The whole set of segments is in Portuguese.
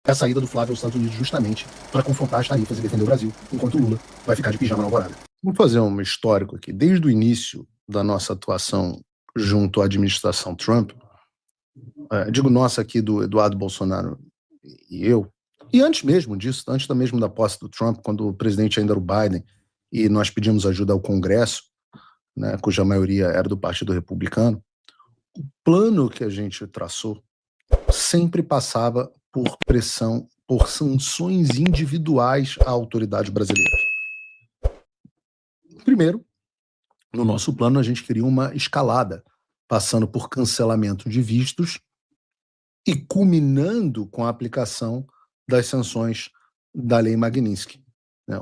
é a saída do Flávio aos Estados Unidos justamente para confrontar as tarifas e defender o Brasil, enquanto o Lula vai ficar de pijama na alvorada. Vamos fazer um histórico aqui. Desde o início da nossa atuação junto à administração Trump, digo nossa aqui do Eduardo Bolsonaro e eu, e antes mesmo disso, antes mesmo da posse do Trump, quando o presidente ainda era o Biden, e nós pedimos ajuda ao Congresso, né, cuja maioria era do Partido Republicano, o plano que a gente traçou sempre passava por pressão, por sanções individuais a autoridades brasileiras. Primeiro, no nosso plano, a gente queria uma escalada, passando por cancelamento de vistos e culminando com a aplicação das sanções da Lei Magnitsky.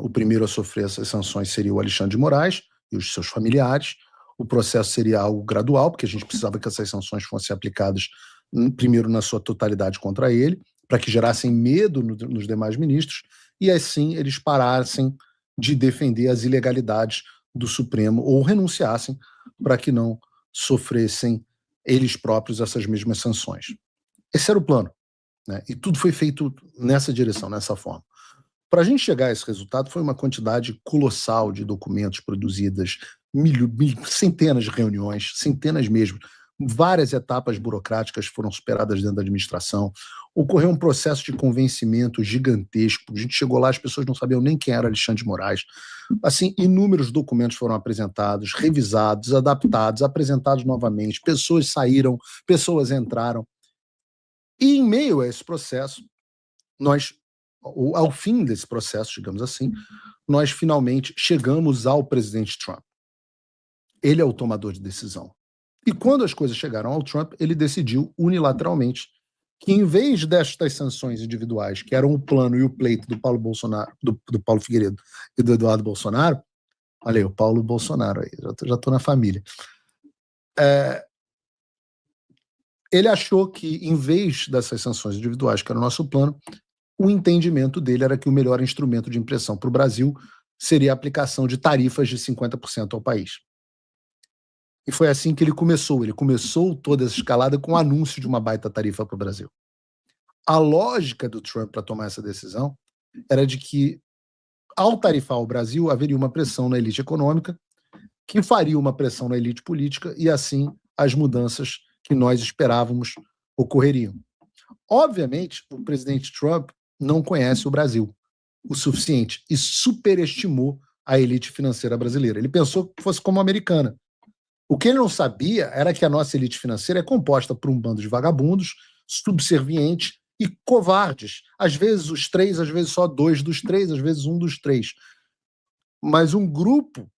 O primeiro a sofrer essas sanções seria o Alexandre de Moraes e os seus familiares. O processo seria algo gradual, porque a gente precisava que essas sanções fossem aplicadas primeiro na sua totalidade contra ele, para que gerassem medo nos demais ministros, e assim eles parassem de defender as ilegalidades do Supremo ou renunciassem para que não sofressem eles próprios essas mesmas sanções. Esse era o plano, né? E tudo foi feito nessa direção, nessa forma. Para a gente chegar a esse resultado, foi uma quantidade colossal de documentos produzidas, centenas de reuniões, centenas mesmo, várias etapas burocráticas foram superadas dentro da administração, ocorreu um processo de convencimento gigantesco, a gente chegou lá, as pessoas não sabiam nem quem era Alexandre de Moraes, assim, inúmeros documentos foram apresentados, revisados, adaptados, apresentados novamente, pessoas saíram, pessoas entraram, e em meio a esse processo, ao fim desse processo, digamos assim, nós finalmente chegamos ao presidente Trump. Ele é o tomador de decisão. E quando as coisas chegaram ao Trump, ele decidiu unilateralmente que, em vez destas sanções individuais, que eram o plano e o pleito do Paulo Bolsonaro, do Paulo Figueiredo e do Eduardo Bolsonaro, olha aí, o Paulo Bolsonaro aí, já estou na família. Ele achou que, em vez dessas sanções individuais, que era o nosso plano, o entendimento dele era que o melhor instrumento de impressão para o Brasil seria a aplicação de tarifas de 50% ao país. E foi assim que ele começou toda essa escalada com o anúncio de uma baita tarifa para o Brasil. A lógica do Trump para tomar essa decisão era de que, ao tarifar o Brasil, haveria uma pressão na elite econômica, que faria uma pressão na elite política, e assim as mudanças que nós esperávamos ocorreriam. Obviamente, o presidente Trump não conhece o Brasil o suficiente e superestimou a elite financeira brasileira. Ele pensou que fosse como a americana. O que ele não sabia era que a nossa elite financeira é composta por um bando de vagabundos, subservientes e covardes. Às vezes os três, às vezes só dois dos três, às vezes um dos três. Mas um grupo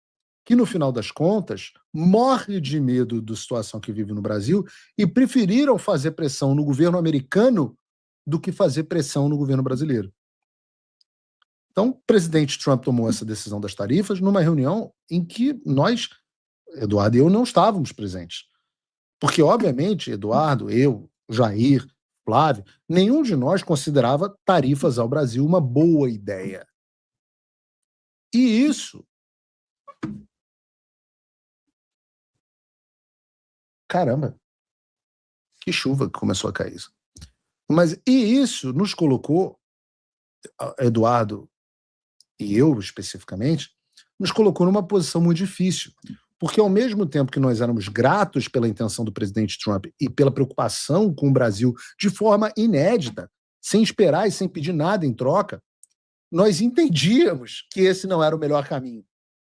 que, no final das contas, morre de medo da situação que vive no Brasil e preferiram fazer pressão no governo americano do que fazer pressão no governo brasileiro. Então, o presidente Trump tomou essa decisão das tarifas numa reunião em que nós, Eduardo e eu, não estávamos presentes. Porque, obviamente, Eduardo, eu, Jair, Flávio, nenhum de nós considerava tarifas ao Brasil uma boa ideia. E isso... Caramba, que chuva que começou a cair isso. Mas isso nos colocou, Eduardo e eu especificamente, nos colocou numa posição muito difícil. Porque ao mesmo tempo que nós éramos gratos pela intenção do presidente Trump e pela preocupação com o Brasil de forma inédita, sem esperar e sem pedir nada em troca, nós entendíamos que esse não era o melhor caminho.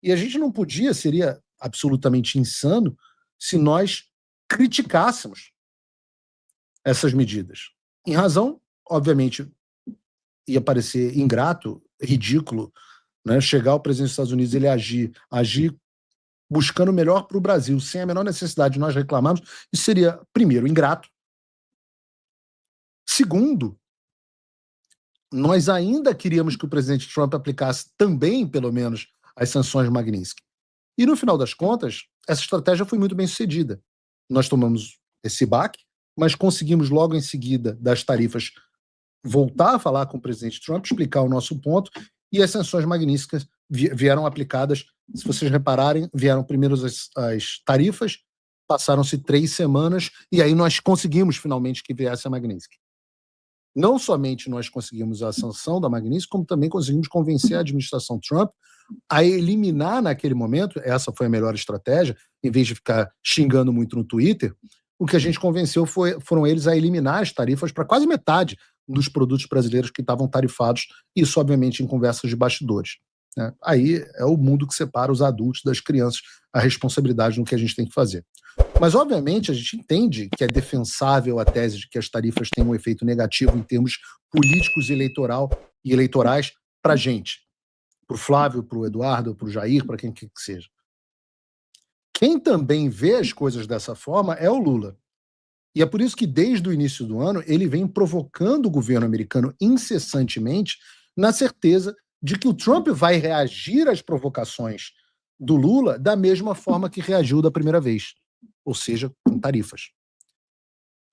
E a gente não podia, seria absolutamente insano, se nós criticássemos essas medidas. Em razão, obviamente, ia parecer ingrato, ridículo, né, chegar ao presidente dos Estados Unidos e ele agir buscando o melhor para o Brasil, sem a menor necessidade de nós reclamarmos, isso seria, primeiro, ingrato. Segundo, nós ainda queríamos que o presidente Trump aplicasse também, pelo menos, as sanções Magnitsky. E, no final das contas, essa estratégia foi muito bem sucedida. Nós tomamos esse baque, mas conseguimos logo em seguida das tarifas voltar a falar com o presidente Trump, explicar o nosso ponto, e as sanções Magnitsky vieram aplicadas, se vocês repararem, vieram primeiro as tarifas, passaram-se 3 semanas, e aí nós conseguimos finalmente que viesse a Magnitsky. Não somente nós conseguimos a sanção da Magnitsky, como também conseguimos convencer a administração Trump a eliminar naquele momento, essa foi a melhor estratégia, em vez de ficar xingando muito no Twitter, o que a gente convenceu foram eles a eliminar as tarifas para quase metade dos produtos brasileiros que estavam tarifados, isso obviamente em conversas de bastidores. Né? Aí é o mundo que separa os adultos das crianças, a responsabilidade no que a gente tem que fazer. Mas, obviamente, a gente entende que é defensável a tese de que as tarifas têm um efeito negativo em termos políticos e eleitorais para a gente. Para o Flávio, para o Eduardo, para o Jair, para quem quer que seja. Quem também vê as coisas dessa forma é o Lula. E é por isso que, desde o início do ano, ele vem provocando o governo americano incessantemente na certeza de que o Trump vai reagir às provocações do Lula da mesma forma que reagiu da primeira vez, ou seja, com tarifas.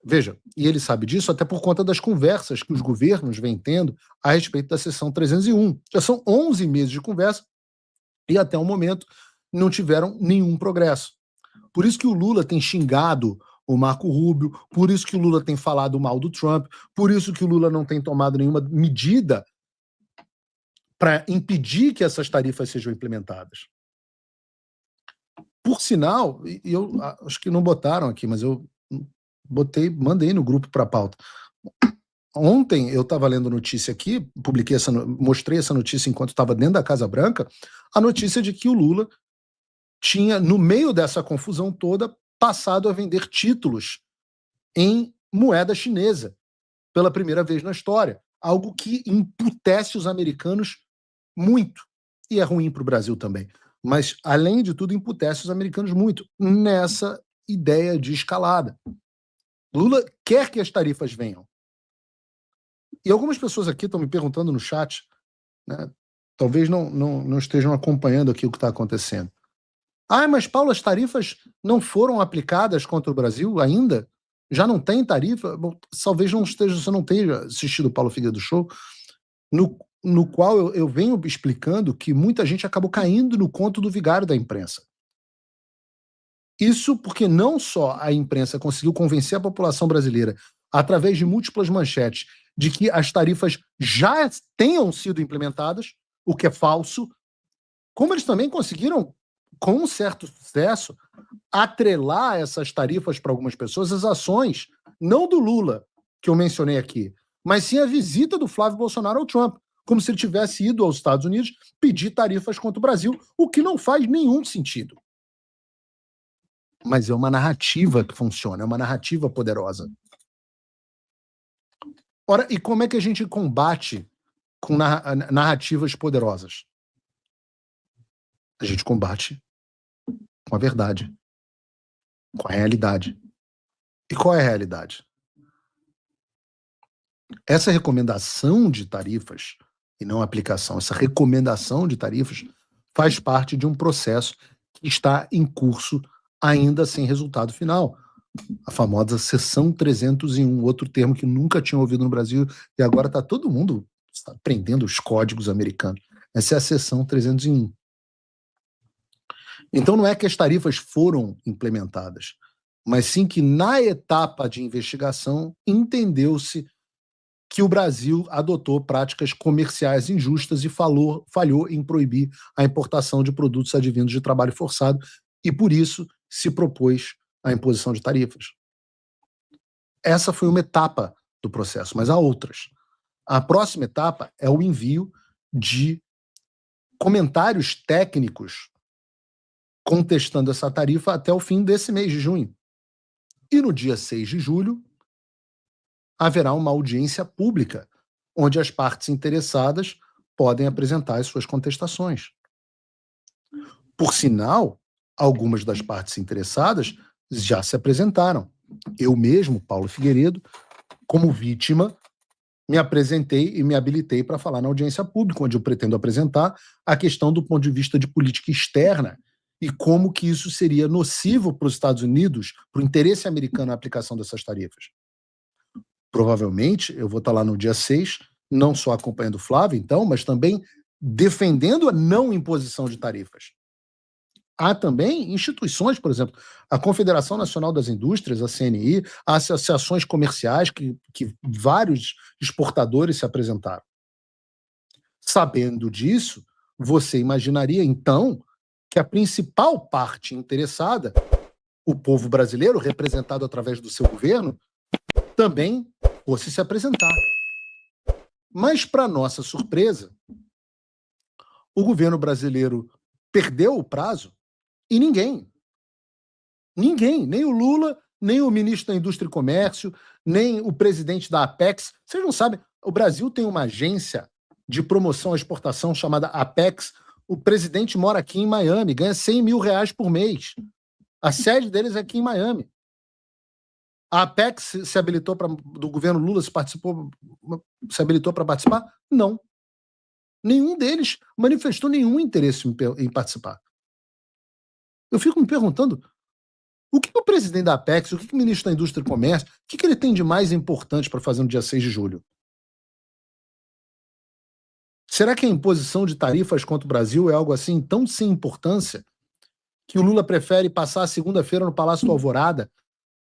Veja, e ele sabe disso até por conta das conversas que os governos vêm tendo a respeito da seção 301. Já são 11 meses de conversa e até o momento não tiveram nenhum progresso. Por isso que o Lula tem xingado o Marco Rubio, por isso que o Lula tem falado mal do Trump, por isso que o Lula não tem tomado nenhuma medida para impedir que essas tarifas sejam implementadas. Por sinal, e eu acho que não botaram aqui, mas eu mandei no grupo para a pauta. Ontem eu estava lendo notícia aqui, mostrei essa notícia enquanto estava dentro da Casa Branca, a notícia de que o Lula tinha, no meio dessa confusão toda, passado a vender títulos em moeda chinesa, pela primeira vez na história. Algo que emputece os americanos muito. E é ruim para o Brasil também. Mas, além de tudo, emputece os americanos muito nessa ideia de escalada. Lula quer que as tarifas venham. E algumas pessoas aqui estão me perguntando no chat, né, talvez não estejam acompanhando aqui o que está acontecendo. Mas Paulo, as tarifas não foram aplicadas contra o Brasil ainda? Já não tem tarifa? Bom, talvez você não tenha assistido o Paulo Figueiredo Show, no qual eu venho explicando que muita gente acabou caindo no conto do vigário da imprensa. Isso porque não só a imprensa conseguiu convencer a população brasileira, através de múltiplas manchetes, de que as tarifas já tenham sido implementadas, o que é falso, como eles também conseguiram, com um certo sucesso, atrelar essas tarifas para algumas pessoas as ações, não do Lula, que eu mencionei aqui, mas sim a visita do Flávio Bolsonaro ao Trump, como se ele tivesse ido aos Estados Unidos pedir tarifas contra o Brasil, o que não faz nenhum sentido. Mas é uma narrativa que funciona, é uma narrativa poderosa. Ora, e como é que a gente combate com narrativas poderosas? A gente combate com a verdade, com a realidade. E qual é a realidade? Essa recomendação de tarifas, e não aplicação, essa recomendação de tarifas faz parte de um processo que está em curso ainda sem resultado final. A famosa seção 301, outro termo que nunca tinha ouvido no Brasil e agora está todo mundo aprendendo os códigos americanos. Essa é a seção 301. Então não é que as tarifas foram implementadas, mas sim que na etapa de investigação entendeu-se que o Brasil adotou práticas comerciais injustas e falhou em proibir a importação de produtos advindos de trabalho forçado e, por isso, se propôs a imposição de tarifas. Essa foi uma etapa do processo, mas há outras. A próxima etapa é o envio de comentários técnicos contestando essa tarifa até o fim desse mês de junho. E no dia 6 de julho, haverá uma audiência pública, onde as partes interessadas podem apresentar as suas contestações. Por sinal, algumas das partes interessadas já se apresentaram. Eu mesmo, Paulo Figueiredo, como vítima, me apresentei e me habilitei para falar na audiência pública, onde eu pretendo apresentar a questão do ponto de vista de política externa e como que isso seria nocivo para os Estados Unidos, para o interesse americano na aplicação dessas tarifas. Provavelmente, eu vou estar lá no dia 6, não só acompanhando o Flávio, então, mas também defendendo a não imposição de tarifas. há também instituições, por exemplo, a Confederação Nacional das Indústrias, a CNI, associações comerciais que vários exportadores se apresentaram. Sabendo disso, você imaginaria, então, que a principal parte interessada, o povo brasileiro, representado através do seu governo, também fosse se apresentar. Mas, para nossa surpresa, o governo brasileiro perdeu o prazo e ninguém, nem o Lula, nem o ministro da Indústria e Comércio, nem o presidente da Apex. Vocês não sabem, o Brasil tem uma agência de promoção à exportação chamada Apex. O presidente mora aqui em Miami, ganha R$100 mil por mês. A sede deles é aqui em Miami. A Apex se habilitou do governo Lula, se habilitou para participar? Não. Nenhum deles manifestou nenhum interesse em participar. Eu fico me perguntando, o que o presidente da Apex, o que o ministro da Indústria e Comércio, o que ele tem de mais importante para fazer no dia 6 de julho? Será que a imposição de tarifas contra o Brasil é algo assim tão sem importância que o Lula prefere passar a segunda-feira no Palácio do Alvorada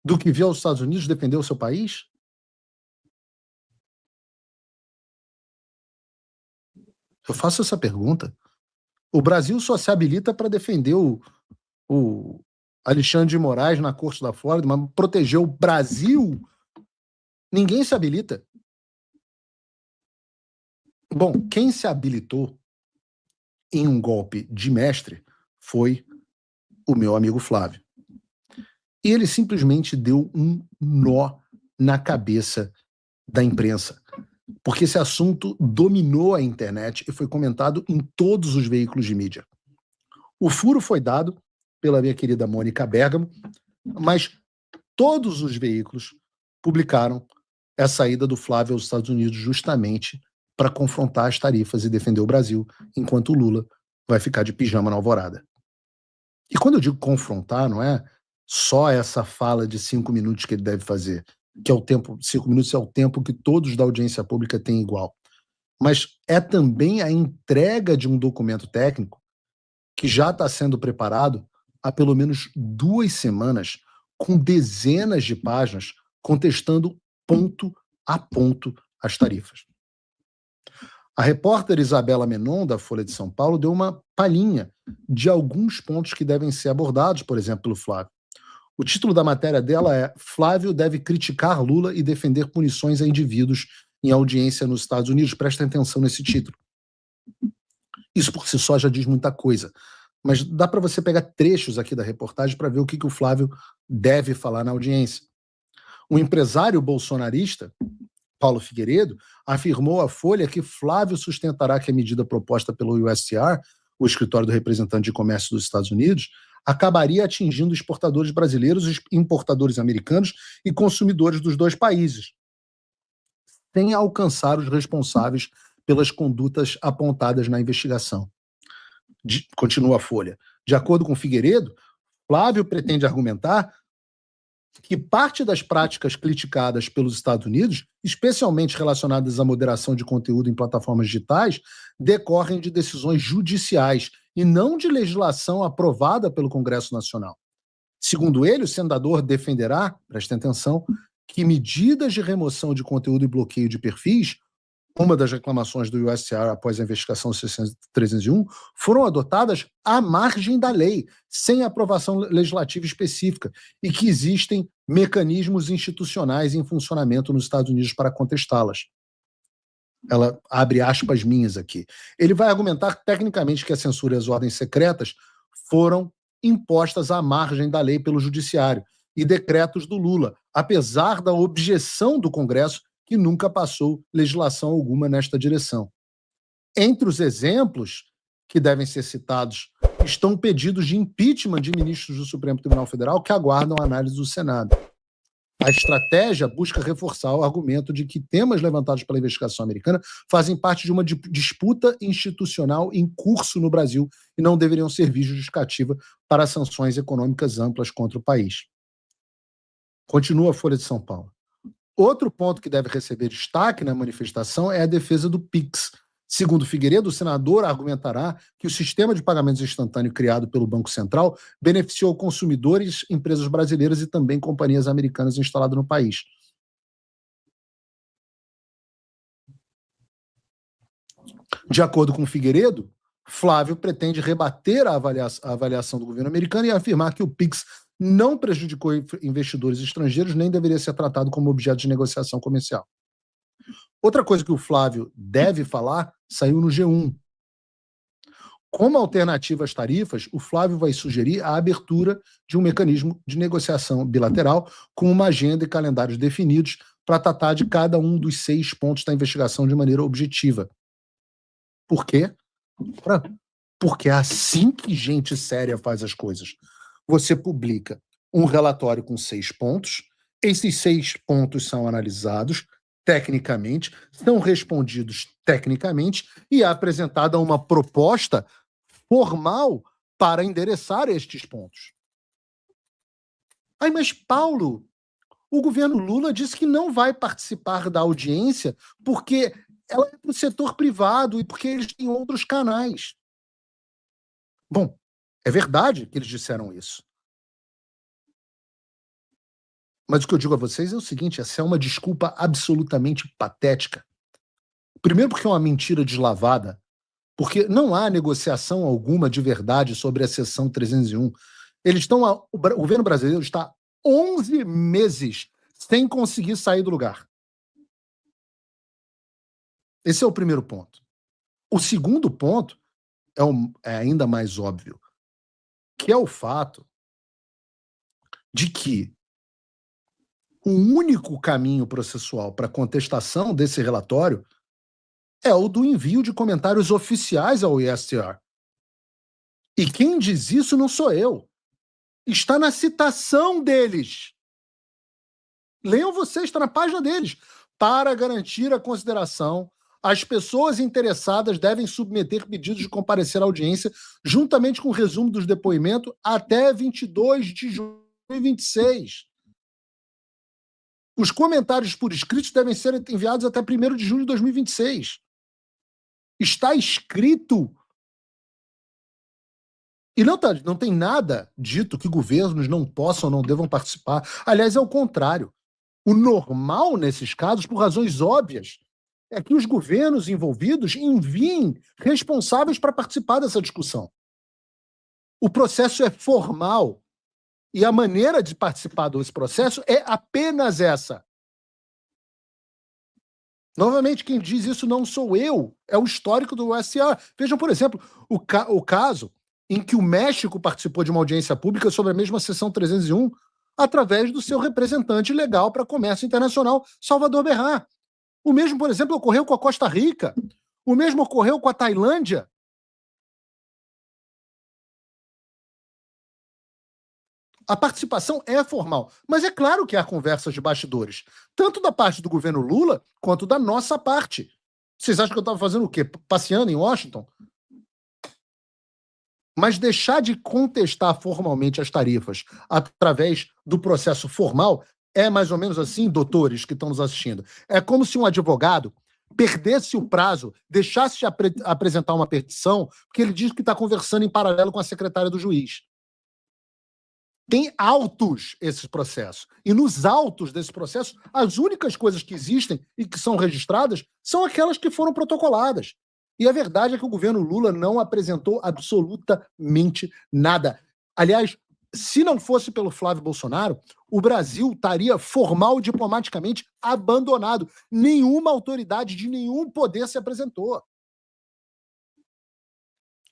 do que vir aos Estados Unidos defender o seu país? Eu faço essa pergunta. O Brasil só se habilita para defender o Alexandre de Moraes na Corte da Flórida, mas proteger o Brasil, ninguém se habilita. Bom, quem se habilitou em um golpe de mestre foi o meu amigo Flávio. E ele simplesmente deu um nó na cabeça da imprensa, porque esse assunto dominou a internet e foi comentado em todos os veículos de mídia. O furo foi dado pela minha querida Mônica Bergamo, mas todos os veículos publicaram a saída do Flávio aos Estados Unidos justamente para confrontar as tarifas e defender o Brasil, enquanto o Lula vai ficar de pijama na alvorada. E quando eu digo confrontar, não é só essa fala de 5 minutos que ele deve fazer, que é o tempo, 5 minutos é o tempo que todos da audiência pública têm igual, mas é também a entrega de um documento técnico que já está sendo preparado há pelo menos 2 semanas, com dezenas de páginas, contestando ponto a ponto as tarifas. A repórter Isabela Menon, da Folha de São Paulo, deu uma palhinha de alguns pontos que devem ser abordados, por exemplo, pelo Flávio. O título da matéria dela é Flávio deve criticar Lula e defender punições a indivíduos em audiência nos Estados Unidos. Prestem atenção nesse título. Isso por si só já diz muita coisa, mas dá para você pegar trechos aqui da reportagem para ver o que o Flávio deve falar na audiência. O empresário bolsonarista Paulo Figueiredo afirmou à Folha que Flávio sustentará que a medida proposta pelo USTR, o Escritório do Representante de Comércio dos Estados Unidos, acabaria atingindo exportadores brasileiros, importadores americanos e consumidores dos dois países, sem alcançar os responsáveis pelas condutas apontadas na investigação. Continua a Folha. De acordo com Figueiredo, Flávio pretende argumentar que parte das práticas criticadas pelos Estados Unidos, especialmente relacionadas à moderação de conteúdo em plataformas digitais, decorrem de decisões judiciais e não de legislação aprovada pelo Congresso Nacional. Segundo ele, o senador defenderá, prestem atenção, que medidas de remoção de conteúdo e bloqueio de perfis, uma das reclamações do USTR após a investigação 301, foram adotadas à margem da lei, sem aprovação legislativa específica, e que existem mecanismos institucionais em funcionamento nos Estados Unidos para contestá-las. Ela abre aspas minhas aqui. Ele vai argumentar tecnicamente que a censura e as ordens secretas foram impostas à margem da lei pelo judiciário e decretos do Lula, apesar da objeção do Congresso que nunca passou legislação alguma nesta direção. Entre os exemplos que devem ser citados estão pedidos de impeachment de ministros do Supremo Tribunal Federal que aguardam a análise do Senado. A estratégia busca reforçar o argumento de que temas levantados pela investigação americana fazem parte de uma disputa institucional em curso no Brasil e não deveriam servir justificativa para sanções econômicas amplas contra o país. Continua a Folha de São Paulo. Outro ponto que deve receber destaque na manifestação é a defesa do PIX, Segundo Figueiredo, o senador argumentará que o sistema de pagamentos instantâneo criado pelo Banco Central beneficiou consumidores, empresas brasileiras e também companhias americanas instaladas no país. De acordo com Figueiredo, Flávio pretende rebater a avaliação do governo americano e afirmar que o PIX não prejudicou investidores estrangeiros nem deveria ser tratado como objeto de negociação comercial. Outra coisa que o Flávio deve falar saiu no G1. Como alternativa às tarifas, o Flávio vai sugerir a abertura de um mecanismo de negociação bilateral com uma agenda e calendários definidos para tratar de cada um dos 6 pontos da investigação de maneira objetiva. Por quê? Porque é assim que gente séria faz as coisas. Você publica um relatório com 6 pontos, esses 6 pontos são analisados tecnicamente, são respondidos tecnicamente e é apresentada uma proposta formal para endereçar estes pontos. Mas Paulo, o governo Lula disse que não vai participar da audiência porque ela é do setor privado e porque eles têm outros canais. Bom, é verdade que eles disseram isso. Mas o que eu digo a vocês é o seguinte, essa é uma desculpa absolutamente patética. Primeiro porque é uma mentira deslavada, porque não há negociação alguma de verdade sobre a seção 301. O governo brasileiro está 11 meses sem conseguir sair do lugar. Esse é o primeiro ponto. O segundo ponto é ainda mais óbvio, que é o fato de que o único caminho processual para contestação desse relatório é o do envio de comentários oficiais ao ISTR. E quem diz isso não sou eu. Está na citação deles. Leiam vocês, está na página deles. Para garantir a consideração, as pessoas interessadas devem submeter pedidos de comparecer à audiência juntamente com o resumo dos depoimentos até 22 de junho de 2026. Os comentários por escrito devem ser enviados até 1º de julho de 2026. Está escrito. E não tem nada dito que governos não possam ou não devam participar. Aliás, é o contrário. O normal, nesses casos, por razões óbvias, é que os governos envolvidos enviem responsáveis para participar dessa discussão. O processo é formal. E a maneira de participar desse processo é apenas essa. Novamente, quem diz isso não sou eu, é o histórico do USTR. Vejam, por exemplo, o caso em que o México participou de uma audiência pública sobre a mesma seção 301 através do seu representante legal para comércio internacional, Salvador Berrá. O mesmo, por exemplo, ocorreu com a Costa Rica. O mesmo ocorreu com a Tailândia. A participação é formal, mas é claro que há conversas de bastidores, tanto da parte do governo Lula quanto da nossa parte. Vocês acham que eu estava fazendo o quê? Passeando em Washington? Mas deixar de contestar formalmente as tarifas através do processo formal é mais ou menos assim, doutores que estão nos assistindo. É como se um advogado perdesse o prazo, deixasse de apresentar uma petição, porque ele diz que está conversando em paralelo com a secretária do juiz. Tem autos esse processo. E nos autos desse processo, as únicas coisas que existem e que são registradas são aquelas que foram protocoladas. E a verdade é que o governo Lula não apresentou absolutamente nada. Aliás, se não fosse pelo Flávio Bolsonaro, o Brasil estaria formal e diplomaticamente abandonado. Nenhuma autoridade de nenhum poder se apresentou.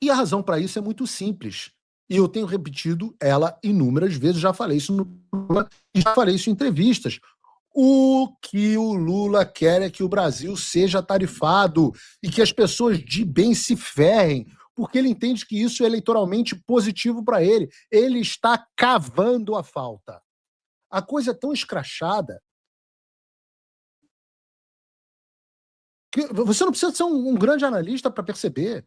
E a razão para isso é muito simples. E eu tenho repetido ela inúmeras vezes, já falei isso em entrevistas. O que o Lula quer é que o Brasil seja tarifado e que as pessoas de bem se ferrem, porque ele entende que isso é eleitoralmente positivo para ele. Ele está cavando a falta. A coisa é tão escrachada que você não precisa ser um grande analista para perceber.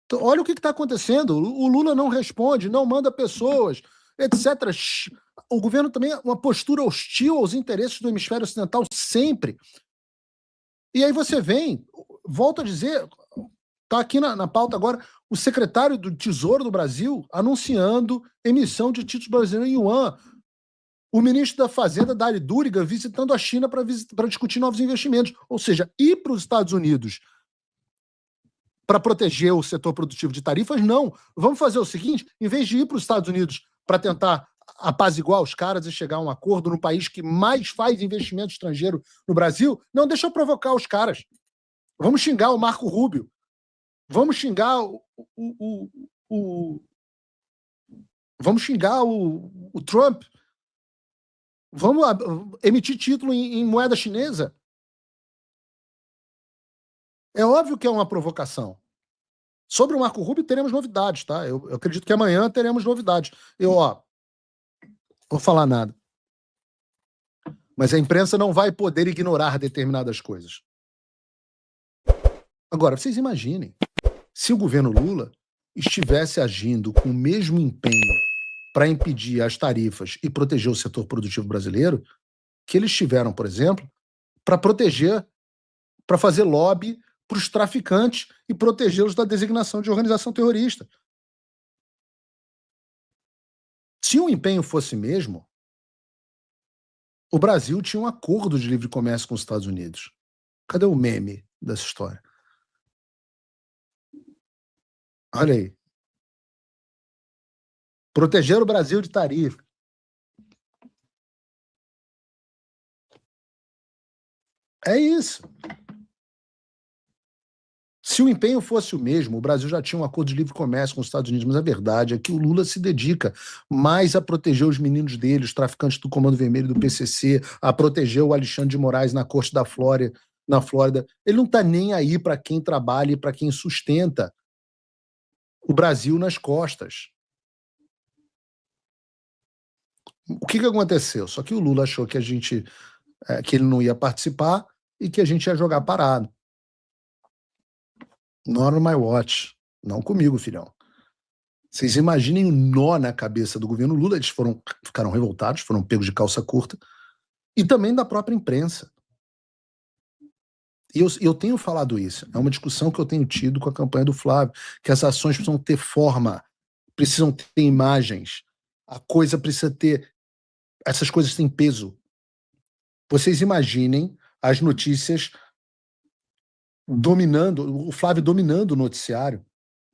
Então, olha o que está acontecendo. O Lula não responde, não manda pessoas, etc. O governo também é uma postura hostil aos interesses do hemisfério ocidental sempre. E aí você vem, volto a dizer, está aqui na pauta agora, o secretário do Tesouro do Brasil anunciando emissão de títulos brasileiros em yuan. O ministro da Fazenda, Dari Duriga, visitando a China para discutir novos investimentos. Ou seja, ir para os Estados Unidos para proteger o setor produtivo de tarifas, não. Vamos fazer o seguinte, em vez de ir para os Estados Unidos para tentar apaziguar os caras e chegar a um acordo no país que mais faz investimento estrangeiro no Brasil, não, deixa eu provocar os caras. Vamos xingar o Marco Rubio. Vamos xingar vamos xingar o Trump. Vamos emitir título em moeda chinesa. É óbvio que é uma provocação. Sobre o Marco Rubio teremos novidades, tá? Eu acredito que amanhã teremos novidades. Vou falar nada. Mas a imprensa não vai poder ignorar determinadas coisas. Agora, vocês imaginem, se o governo Lula estivesse agindo com o mesmo empenho para impedir as tarifas e proteger o setor produtivo brasileiro, que eles tiveram, por exemplo, para proteger, para fazer lobby para os traficantes e protegê-los da designação de organização terrorista. Se o empenho fosse mesmo, o Brasil tinha um acordo de livre comércio com os Estados Unidos. Cadê o meme dessa história? Olha aí. Proteger o Brasil de tarifa. É isso. Se o empenho fosse o mesmo, o Brasil já tinha um acordo de livre comércio com os Estados Unidos, mas a verdade é que o Lula se dedica mais a proteger os meninos dele, os traficantes do Comando Vermelho do PCC, a proteger o Alexandre de Moraes na corte da Flórida, na Flórida. Ele não está nem aí para quem trabalha e para quem sustenta o Brasil nas costas. O que aconteceu? Só que o Lula achou que que ele não ia participar e que a gente ia jogar parado. Not on my watch. Não comigo, filhão. Vocês imaginem o nó na cabeça do governo Lula. Eles ficaram revoltados, foram pegos de calça curta. E também da própria imprensa. E eu tenho falado isso. É uma discussão que eu tenho tido com a campanha do Flávio, que as ações precisam ter forma, precisam ter imagens. A coisa precisa ter... Essas coisas têm peso. Vocês imaginem as notícias dominando, o Flávio dominando o noticiário,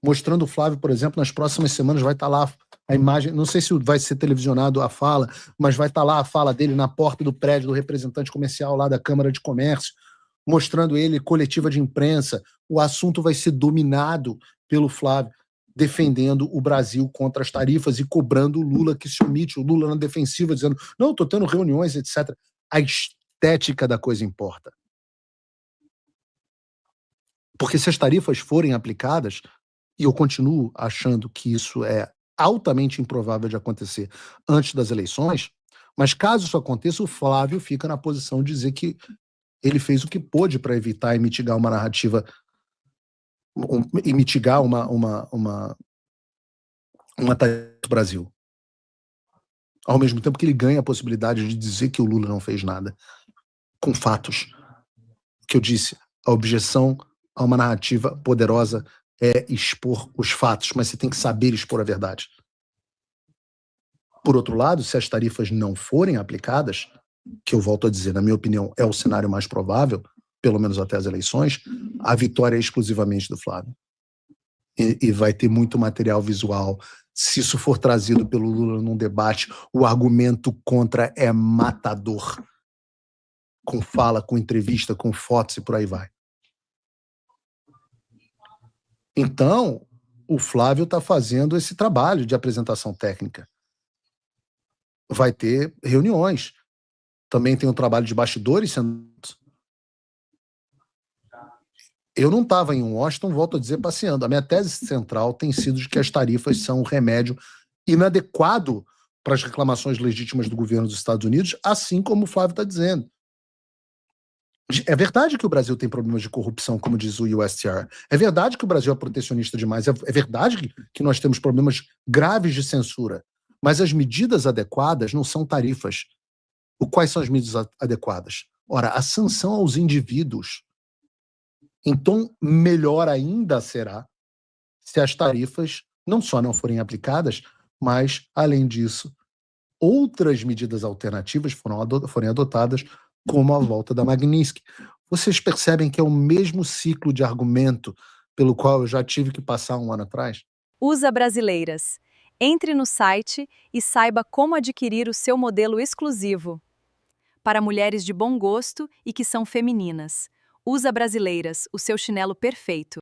mostrando o Flávio, por exemplo, nas próximas semanas vai estar lá a imagem, não sei se vai ser televisionado a fala, mas vai estar lá a fala dele na porta do prédio do representante comercial lá da Câmara de Comércio, mostrando ele coletiva de imprensa. O assunto vai ser dominado pelo Flávio, defendendo o Brasil contra as tarifas e cobrando o Lula que se omite, o Lula na defensiva, dizendo, não, estou tendo reuniões, etc. A estética da coisa importa. Porque se as tarifas forem aplicadas, e eu continuo achando que isso é altamente improvável de acontecer antes das eleições, mas caso isso aconteça, o Flávio fica na posição de dizer que ele fez o que pôde para evitar e mitigar uma narrativa e mitigar uma tarifa do Brasil. Ao mesmo tempo que ele ganha a possibilidade de dizer que o Lula não fez nada, com fatos. Que eu disse, a objeção a uma narrativa poderosa é expor os fatos, mas você tem que saber expor a verdade. Por outro lado, se as tarifas não forem aplicadas, que eu volto a dizer, na minha opinião, é o cenário mais provável, pelo menos até as eleições, a vitória é exclusivamente do Flávio. E vai ter muito material visual. Se isso for trazido pelo Lula num debate, o argumento contra é matador. Com fala, com entrevista, com fotos e por aí vai. Então, o Flávio está fazendo esse trabalho de apresentação técnica. Vai ter reuniões. Também tem um trabalho de bastidores sendo... Eu não estava em Washington, volto a dizer, passeando. A minha tese central tem sido de que as tarifas são um remédio inadequado para as reclamações legítimas do governo dos Estados Unidos, assim como o Flávio está dizendo. É verdade que o Brasil tem problemas de corrupção, como diz o USTR. É verdade que o Brasil é protecionista demais. É verdade que nós temos problemas graves de censura. Mas as medidas adequadas não são tarifas. Quais são as medidas adequadas? Ora, a sanção aos indivíduos. Então, melhor ainda será se as tarifas não só não forem aplicadas, mas, além disso, outras medidas alternativas forem adotadas, como a volta da Magnitsky. Vocês percebem que é o mesmo ciclo de argumento pelo qual eu já tive que passar um ano atrás? USA Brasileiras. Entre no site e saiba como adquirir o seu modelo exclusivo. Para mulheres de bom gosto e que são femininas. USA Brasileiras, o seu chinelo perfeito.